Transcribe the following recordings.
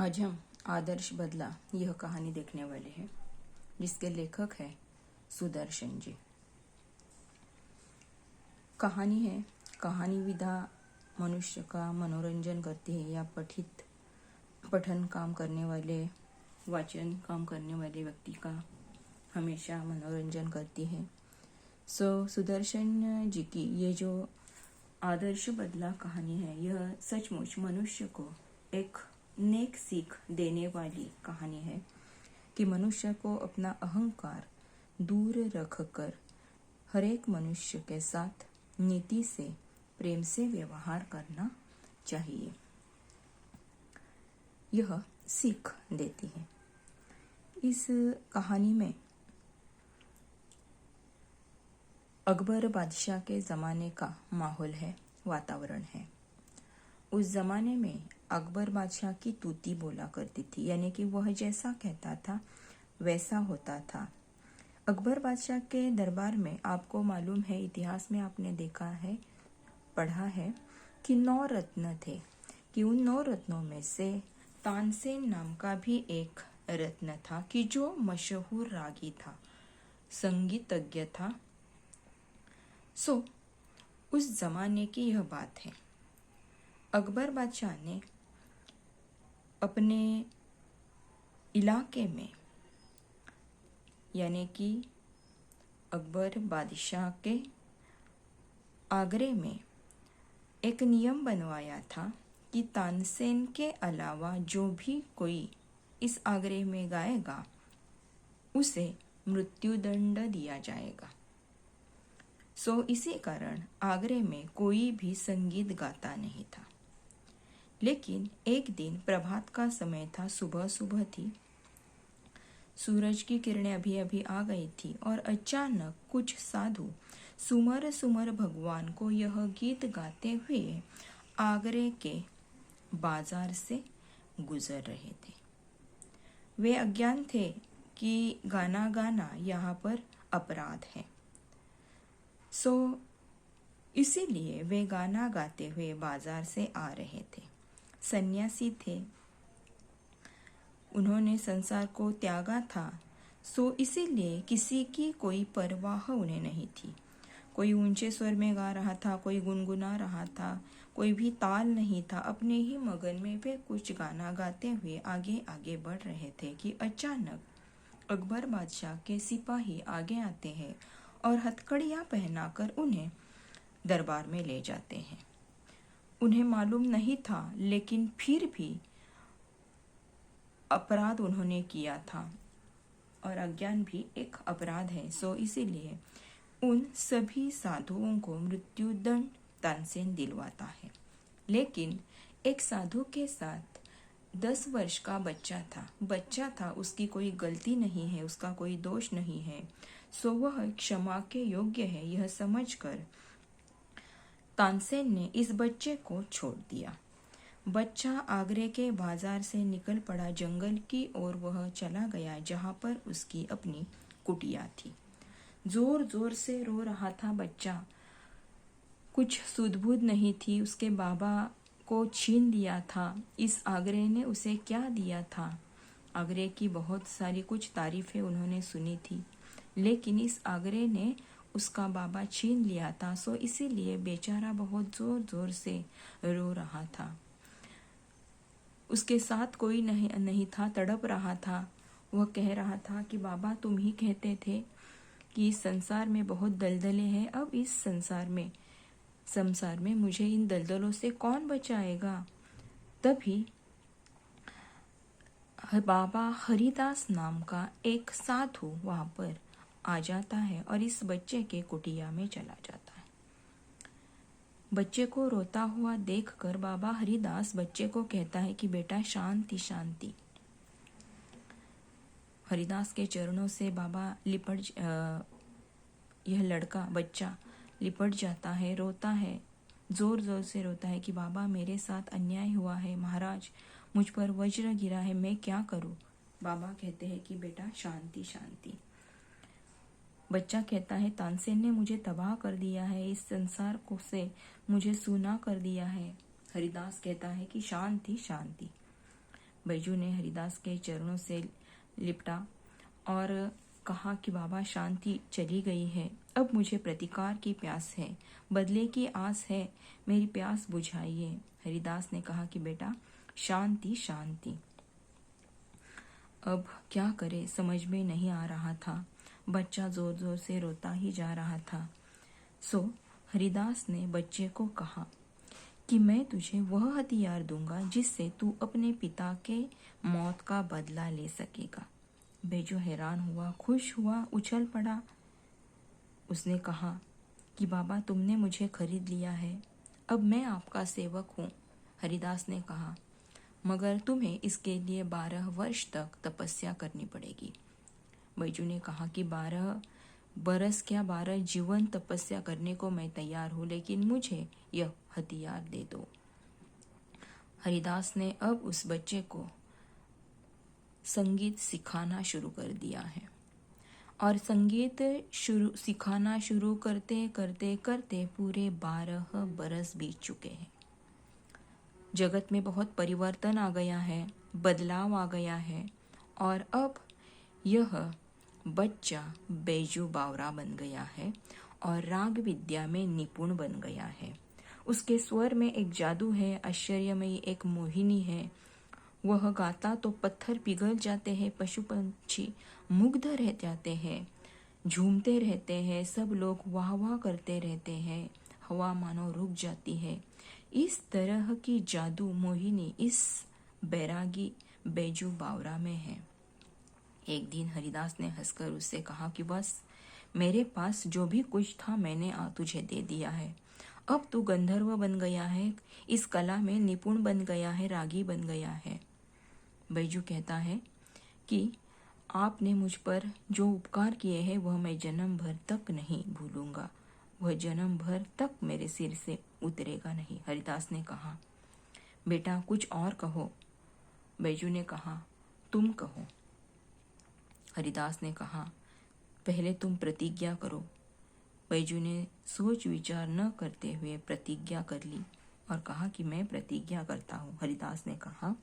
आज हम आदर्श बदला यह कहानी देखने वाले हैं, जिसके लेखक है सुदर्शन जी। कहानी है, कहानी विधा मनुष्य का मनोरंजन करती है या पठन काम करने वाले, वाचन काम करने वाले व्यक्ति का हमेशा मनोरंजन करती है। सुदर्शन जी की ये जो आदर्श बदला कहानी है, यह सचमुच मनुष्य को एक नेक सीख देने वाली कहानी है कि मनुष्य को अपना अहंकार दूर रखकर हर एक मनुष्य के साथ नीति से, प्रेम से व्यवहार करना चाहिए। यह सीख देती है। इस कहानी में अकबर बादशाह के ज़माने का माहौल है, वातावरण है। उस ज़माने में अकबर बादशाह की तूती बोला करती थी, यानी कि वह जैसा कहता था वैसा होता था। अकबर बादशाह के दरबार में आपको मालूम है, इतिहास में आपने देखा है, पढ़ा है कि 9 रत्न थे, कि उन 9 रत्नों में से तानसेन नाम का भी एक रत्न था कि जो मशहूर रागी था, संगीतज्ञ था। उस जमाने की यह बात है। अकबर बादशाह ने अपने इलाके में, यानी कि अकबर बादशाह के आगरे में एक नियम बनवाया था कि तानसेन के अलावा जो भी कोई इस आगरे में गाएगा उसे मृत्युदंड दिया जाएगा। इसी कारण आगरे में कोई भी संगीत गाता नहीं था। लेकिन एक दिन प्रभात का समय था, सुबह थी, सूरज की किरणें अभी अभी आ गई थी और अचानक कुछ साधु सुमर भगवान को यह गीत गाते हुए आगरे के बाजार से गुजर रहे थे। वे अज्ञान थे कि गाना गाना यहाँ पर अपराध है। इसीलिए वे गाना गाते हुए बाजार से आ रहे थे। सन्यासी थे, उन्होंने संसार को त्यागा था, इसीलिए किसी की कोई परवाह उन्हें नहीं थी। कोई ऊंचे स्वर में गा रहा था, कोई गुनगुना रहा था, कोई भी ताल नहीं था। अपने ही मगन में वे कुछ गाना गाते हुए आगे आगे बढ़ रहे थे कि अचानक अकबर बादशाह के सिपाही आगे आते हैं और हथकड़ियां पहनाकर उन्हें दरबार में ले जाते हैं। उन्हें मालूम नहीं था, लेकिन फिर भी अपराध उन्होंने किया था और अज्ञान भी एक अपराध है। इसीलिए उन सभी साधुओं को मृत्युदंड तानसेन दिलवाता है। लेकिन एक साधु के साथ 10 वर्ष का बच्चा था, उसकी कोई गलती नहीं है, उसका कोई दोष नहीं है, वह क्षमा के योग्य है। यह समझकर तानसेन ने इस बच्चे को छोड़ दिया। बच्चा आगरे के बाजार से निकल पड़ा, जंगल की ओर वह चला गया जहां पर उसकी अपनी कुटिया थी। जोर जोर से रो रहा था बच्चा, कुछ सुध-बुध नहीं थी। उसके बाबा को छीन लिया था। इस आगरे ने उसे क्या दिया था? आगरे की बहुत सारी कुछ तारीफें उन्होंने सुनी थी, लेकिन इस आगरे ने उसका बाबा छीन लिया था। इसीलिए बेचारा बहुत जोर जोर से रो रहा था। उसके साथ कोई नहीं था, तड़प रहा था। वह कह रहा था कि बाबा, तुम ही कहते थे कि इस संसार में बहुत दलदले हैं, अब इस संसार में मुझे इन दलदलों से कौन बचाएगा? तभी बाबा हरिदास नाम का एक साधु वहां पर आ जाता है और इस बच्चे के कुटिया में चला जाता है। बच्चे को रोता हुआ देखकर बाबा हरिदास बच्चे को कहता है कि बेटा, शांति शांति। हरिदास के चरणों से बाबा यह लड़का बच्चा लिपट जाता है, रोता है, जोर जोर से रोता है कि बाबा, मेरे साथ अन्याय हुआ है, महाराज मुझ पर वज्र गिरा है, मैं क्या करूं? बाबा कहते हैं कि बेटा, शांति शांति। बच्चा कहता है, तानसेन ने मुझे तबाह कर दिया है, इस संसार को से मुझे सूना कर दिया है। हरिदास कहता है कि शांति शांति। बैजू ने हरिदास के चरणों से लिपटा और कहा कि बाबा, शांति चली गई है, अब मुझे प्रतिकार की प्यास है, बदले की आस है, मेरी प्यास बुझाइए। हरिदास ने कहा कि बेटा, शांति शांति। अब क्या करे समझ में नहीं आ रहा था। बच्चा जोर जोर से रोता ही जा रहा था। सो हरिदास ने बच्चे को कहा कि मैं तुझे वह हथियार दूंगा जिससे तू अपने पिता के मौत का बदला ले सकेगा। बैजू हैरान हुआ, खुश हुआ, उछल पड़ा। उसने कहा कि बाबा, तुमने मुझे खरीद लिया है, अब मैं आपका सेवक हूँ। हरिदास ने कहा, मगर तुम्हें इसके लिए 12 वर्ष तक तपस्या करनी पड़ेगी। बैजू ने कहा कि 12 बरस क्या, 12 जीवन तपस्या करने को मैं तैयार हूँ, लेकिन मुझे यह हथियार दे दो। हरिदास ने अब उस बच्चे को संगीत सिखाना शुरू कर दिया है और संगीत सिखाना शुरू करते करते करते पूरे 12 बरस बीत चुके हैं। जगत में बहुत परिवर्तन आ गया है, बदलाव आ गया है और अब यह बच्चा बैजू बावरा बन गया है और राग विद्या में निपुण बन गया है। उसके स्वर में एक जादू है, आश्चर्यमयी एक मोहिनी है। वह गाता तो पत्थर पिघल जाते हैं, पशु पंछी मुग्ध रह जाते हैं, झूमते रहते हैं, सब लोग वाह वाह करते रहते हैं, हवा मानो रुक जाती है। इस तरह की जादू मोहिनी इस बैरागी बैजू बावरा में है। एक दिन हरिदास ने हंसकर उससे कहा कि बस, मेरे पास जो भी कुछ था मैंने तुझे दे दिया है। अब तू गंधर्व बन गया है, इस कला में निपुण बन गया है, रागी बन गया है। बैजू कहता है कि आपने मुझ पर जो उपकार किए हैं वह मैं जन्म भर तक नहीं भूलूंगा, वह जन्म भर तक मेरे सिर से उतरेगा नहीं। हरिदास ने कहा, बेटा कुछ और कहो। बैजू ने कहा, तुम कहो। हरिदास ने कहा, पहले तुम प्रतिज्ञा करो। बैजू ने सोच विचार न करते हुए प्रतिज्ञा कर ली और कहा कि मैं प्रतिज्ञा करता हूँ। हरिदास ने कहा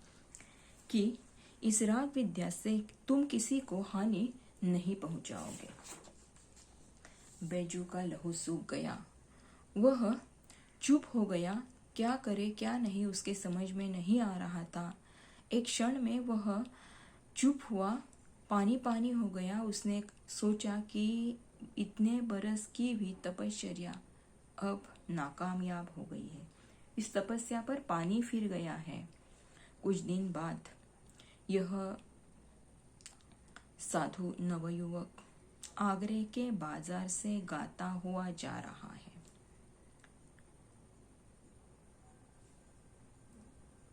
कि इस राग विद्या से तुम किसी को हानि नहीं पहुंचाओगे। बैजू का लहू सूख गया, वह चुप हो गया। क्या करे क्या नहीं उसके समझ में नहीं आ रहा था। एक क्षण में वह चुप हुआ, पानी पानी हो गया। उसने सोचा कि इतने बरस की भी तपश्चर्या अब नाकामयाब हो गई है, इस तपस्या पर पानी फिर गया है। कुछ दिन बाद यह साधु नवयुवक आगरे के बाजार से गाता हुआ जा रहा है।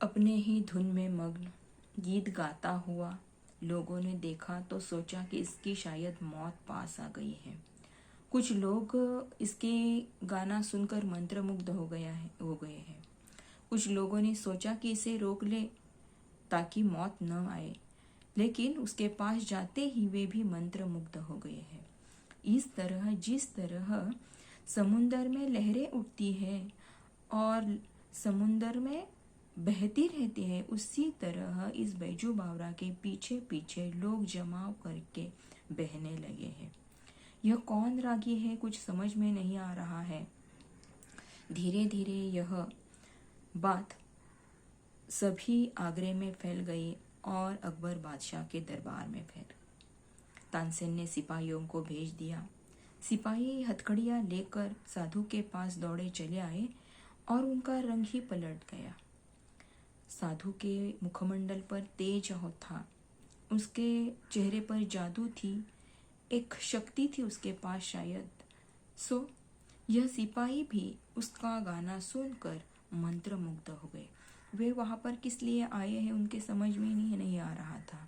अपने ही धुन में मग्न गीत गाता हुआ लोगों ने देखा तो सोचा कि इसकी शायद मौत पास आ गई है। कुछ लोग इसके गाना सुनकर मंत्रमुग्ध हो गए हैं। कुछ लोगों ने सोचा कि इसे रोक ले ताकि मौत न आए, लेकिन उसके पास जाते ही वे भी मंत्रमुग्ध हो गए हैं। इस तरह जिस तरह समुंदर में लहरें उठती है और समुंदर में बहती रहती है, उसी तरह इस बैजू बावरा के पीछे पीछे लोग जमाव करके बहने लगे हैं। यह कौन रागी है कुछ समझ में नहीं आ रहा है। धीरे धीरे यह बात सभी आगरे में फैल गई और अकबर बादशाह के दरबार में फैल। तानसेन ने सिपाहियों को भेज दिया। सिपाही हथकड़ियां लेकर साधु के पास दौड़े चले आए और उनका रंग ही पलट गया। साधु के मुखमंडल पर तेज था, उसके चेहरे पर जादू थी, एक शक्ति थी उसके पास शायद। सो यह सिपाही भी उसका गाना सुनकर मंत्रमुग्ध हो गए। वे वहां पर किस लिए आए हैं उनके समझ में नहीं आ रहा था।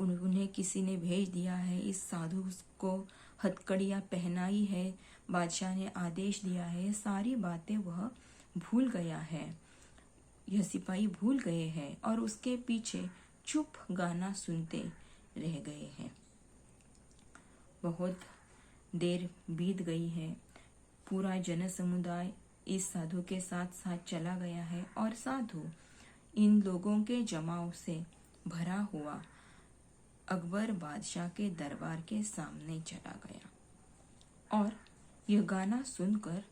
उन्हें किसी ने भेज दिया है, इस साधु को हथकड़ियां पहनाई है, बादशाह ने आदेश दिया है, सारी बातें वह भूल गया है। यह सिपाही भूल गए हैं और उसके पीछे चुप गाना सुनते रह गए हैं। बहुत देर बीत गई है, पूरा जन समुदाय इस साधु के साथ साथ चला गया है और साधु इन लोगों के जमाव से भरा हुआ अकबर बादशाह के दरबार के सामने चला गया और यह गाना सुनकर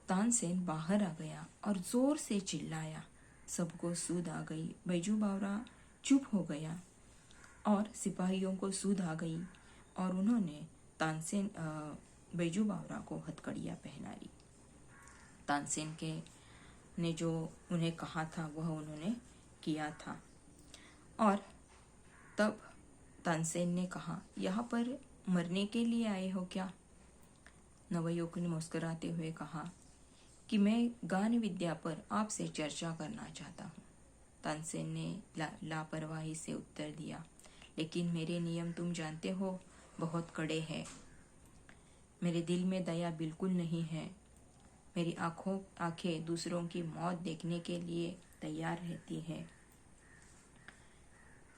तानसेन बाहर आ गया और जोर से चिल्लाया। सबको सूद आ गई। बैजू बावरा चुप हो गया और सिपाहियों को सूद आ गई और उन्होंने तानसेन बैजू बावरा को हथकड़ियाँ पहनाई। तानसेन के ने जो उन्हें कहा था वह उन्होंने किया था। और तब तानसेन ने कहा, यहाँ पर मरने के लिए आए हो क्या? नवयुवक ने मुस्कुराते हुए कहा कि मैं गान विद्या पर आपसे चर्चा करना चाहता हूँ। तानसेन ने लापरवाही से उत्तर दिया, लेकिन मेरे नियम तुम जानते हो, बहुत कड़े हैं। मेरे दिल में दया बिल्कुल नहीं है। मेरी आंखें दूसरों की मौत देखने के लिए तैयार रहती है।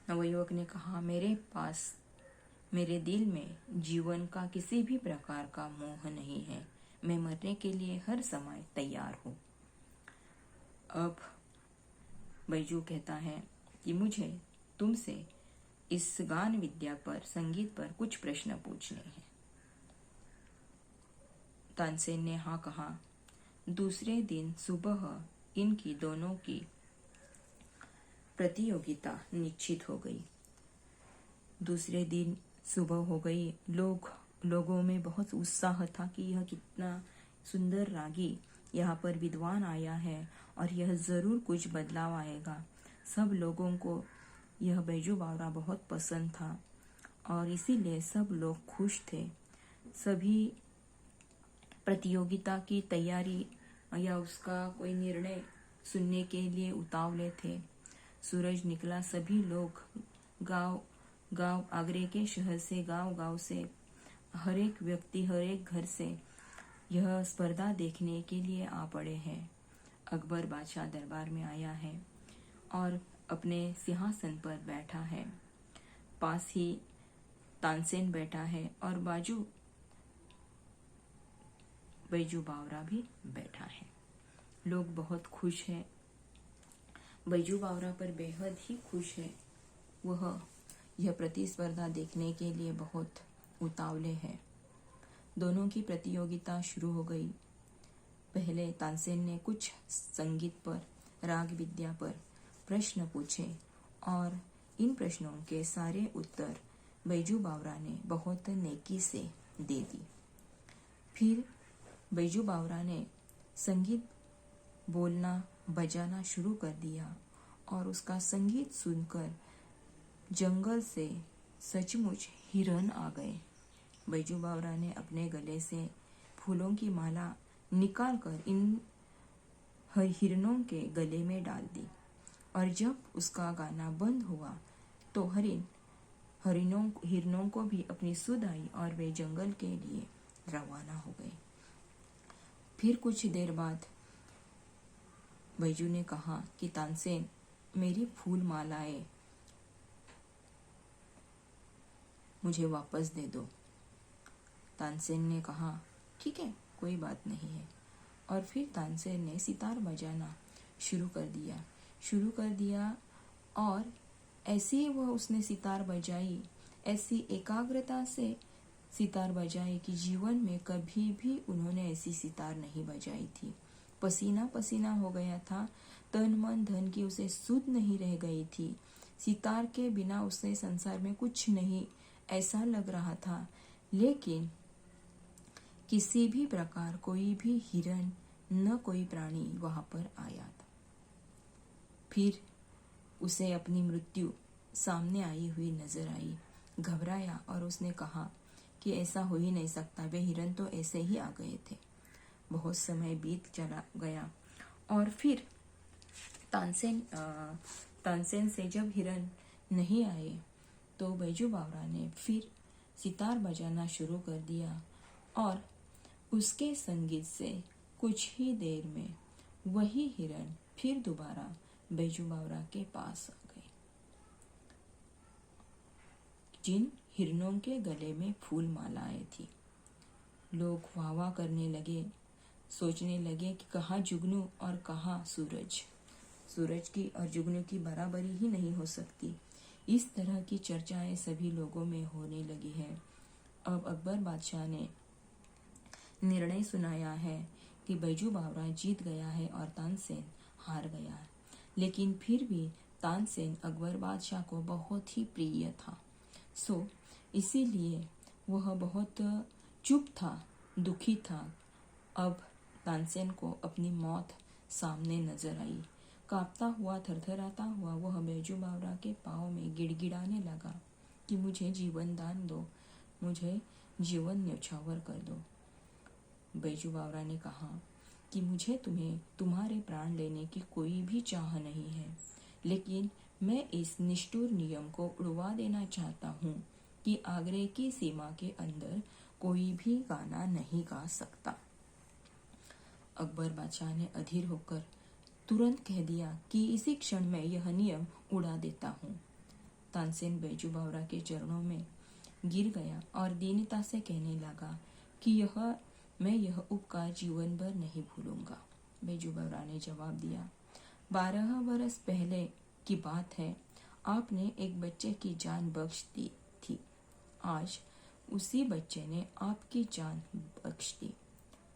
नवयुवक ने कहा, मेरे दिल में जीवन का किसी भी प्रकार का मोह नहीं है। मैं मरने के लिए हर समय तैयार हूँ। अब बैजू कहता है कि मुझे तुमसे इस गान विद्या पर, संगीत पर कुछ प्रश्न पूछने हैं। तानसेन ने हाँ कहा। दूसरे दिन सुबह इनकी दोनों की प्रतियोगिता निश्चित हो गई। दूसरे दिन सुबह हो गई। लोगों में बहुत उत्साह था कि यह कितना सुंदर रागी, यहाँ पर विद्वान आया है और यह जरूर कुछ बदलाव आएगा। सब लोगों को यह बैजू बावरा बहुत पसंद था और इसीलिए सब लोग खुश थे। सभी प्रतियोगिता की तैयारी या उसका कोई निर्णय सुनने के लिए उतावले थे। सूरज निकला। सभी लोग गांव आगरे के शहर से, गांव से, हर एक व्यक्ति, हर एक घर से यह स्पर्धा देखने के लिए आ पड़े हैं। अकबर बादशाह दरबार में आया है और अपने सिंहासन पर बैठा है। पास ही तानसेन बैठा है और बैजू बावरा भी बैठा है। लोग बहुत खुश हैं। बैजू बावरा पर बेहद ही खुश है। वह यह प्रतिस्पर्धा देखने के लिए बहुत उतावले हैं। दोनों की प्रतियोगिता शुरू हो गई। पहले तानसेन ने कुछ संगीत पर, राग विद्या पर प्रश्न पूछे और इन प्रश्नों के सारे उत्तर बैजू बावरा ने बहुत नेकी से दे दी। फिर बैजू बावरा ने संगीत बोलना बजाना शुरू कर दिया और उसका संगीत सुनकर जंगल से सचमुच हिरन आ गए। बैजू बावरा ने अपने गले से फूलों की माला निकालकर इन हिरनों के गले में डाल दी और जब उसका गाना बंद हुआ तो हिरनों को भी अपनी सुध आई और वे जंगल के लिए रवाना हो गए। फिर कुछ देर बाद बैजू ने कहा कि तानसेन, मेरी फूल मालाएं मुझे वापस दे दो। तानसेन ने कहा, ठीक है, कोई बात नहीं है। और फिर तानसेन ने सितार बजाना शुरू कर दिया और ऐसी ही उसने सितार बजाई, ऐसी एकाग्रता से सितार बजाई कि जीवन में कभी भी उन्होंने ऐसी सितार नहीं बजाई थी। पसीना पसीना हो गया था। तन मन धन की उसे सुध नहीं रह गई थी। सितार के बिना उसे संसार में कुछ नहीं ऐसा लग रहा था। लेकिन किसी भी प्रकार कोई भी हिरन न कोई प्राणी वहां पर आया था। फिर उसे अपनी मृत्यु सामने आई हुई नजर आई। घबराया और उसने कहा कि ऐसा हो ही नहीं सकता, वे हिरन तो ऐसे ही आ गए थे। बहुत समय बीत चला गया और फिर तानसेन से जब हिरन नहीं आए तो बैजू बावरा ने फिर सितार बजाना शुरू कर दिया और उसके संगीत से कुछ ही देर में वही हिरन फिर दोबारा बैजू बावरा के पास आ गए। जिन हिरनों के गले में फूल मालाएं थी। लोग वाह वाह करने लगे, सोचने लगे कि कहाँ जुगनू और कहाँ सूरज। सूरज की और जुगनू की बराबरी ही नहीं हो सकती। इस तरह की चर्चाएं सभी लोगों में होने लगी है। अब अकबर बादशाह ने निर्णय सुनाया है कि बैजू बावरा जीत गया है और तानसेन हार गया है। लेकिन फिर भी तानसेन अकबर बादशाह को बहुत ही प्रिय था। सो इसीलिए वह बहुत चुप था, दुखी था। अब तानसेन को अपनी मौत सामने नजर आई। कांपता हुआ, थरथराता हुआ वह बैजू बावरा के पाँव में गिड़गिड़ाने लगा कि मुझे जीवन दान दो, मुझे जीवन न्यौछावर कर दो। बैजू बावरा ने कहा कि मुझे तुम्हारे प्राण लेने की कोई भी चाह नहीं है, लेकिन मैं इस निष्ठुर नियम को उड़वा देना चाहता हूँ कि आगरे की सीमा के अंदर कोई भी गाना नहीं गा सकता। अकबर बादशाह ने अधीर होकर तुरंत कह दिया कि इसी क्षण में यह नियम उड़ा देता हूँ। तानसेन बैजू बावरा के चरणों में गिर गया और दीनता से कहने लगा कि मैं यह उपकार जीवन भर नहीं भूलूंगा। बैजू बावरा ने जवाब दिया, 12 बरस पहले की बात है, आपने एक बच्चे की जान बख्श दी थी। आज उसी बच्चे ने आपकी जान बख्श दी।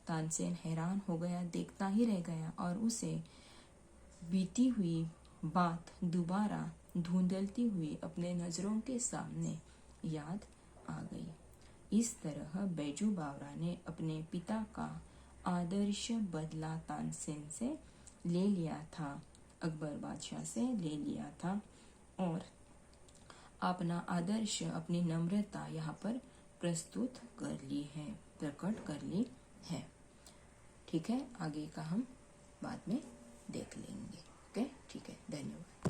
तानसेन हैरान हो गया, देखता ही रह गया और उसे बीती हुई बात दोबारा धुंधलती हुई अपने नजरों के सामने याद आ गई। इस तरह बैजू बावरा ने अपने पिता का आदर्श बदला तानसेन से ले लिया था, अकबर बादशाह से ले लिया था और अपना आदर्श, अपनी नम्रता यहाँ पर प्रस्तुत कर ली है, प्रकट कर ली है। ठीक है, आगे का हम बाद में देख लेंगे। ओके, ठीक है, धन्यवाद।